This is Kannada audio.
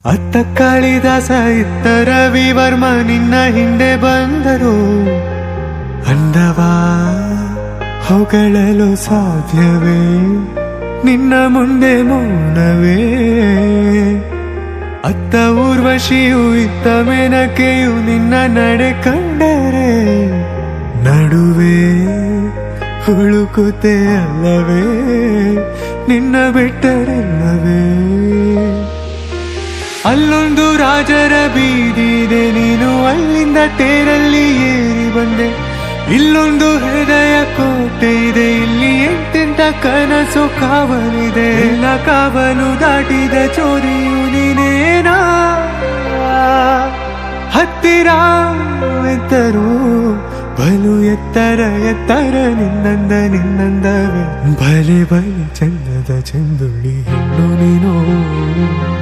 ಅತ್ತ ಕಾಳಿದಾಸ ಇತ್ತ ರವಿವರ್ಮ ನಿನ್ನ ಹಿಂದೆ ಬಂದರು. ಅಂದವಾ ಹೊಗಳಲು ಸಾಧ್ಯವೇ ನಿನ್ನ ಮುಂದೆ ಮೌನವೇ. ಅತ್ತ ಊರ್ವಶಿಯು ಇತ್ತ ಮೇನಕೆಯು ನಿನ್ನ ನಡೆ ಕಂಡರೆ ನಡುವೆ ಹುಳುಕುತ್ತೆ ಅಲ್ಲವೇ ನಿನ್ನ ಬಿಟ್ಟರೆಲ್ಲವೇ. ಅಲ್ಲೊಂದು ರಾಜರ ಬೀದಿದೆ ನೀನು ಅಲ್ಲಿಂದ ತೇರಲ್ಲಿ ಏರಿ ಬಂದೆ. ಇಲ್ಲೊಂದು ಹೃದಯ ಕೋಟೆ ಇದೆ ಇಲ್ಲಿ ಎಂತೆಂತ ಕನಸು ಕಾವಲಿದೆ. ಎಲ್ಲ ಕಾವಲು ದಾಟಿದ ಚೋರಿಯು ನೀನೇನಾ. ಹತ್ತಿರ ಎತ್ತರು ಬಲು ಎತ್ತರ ಎತ್ತರ ನಿನ್ನಂದವೇ. ಬಲೆ ಬಲೆ ಚಂದದ ಚಂದುಳ್ಳಿ ಹೆಣ್ಣು ನೀನು.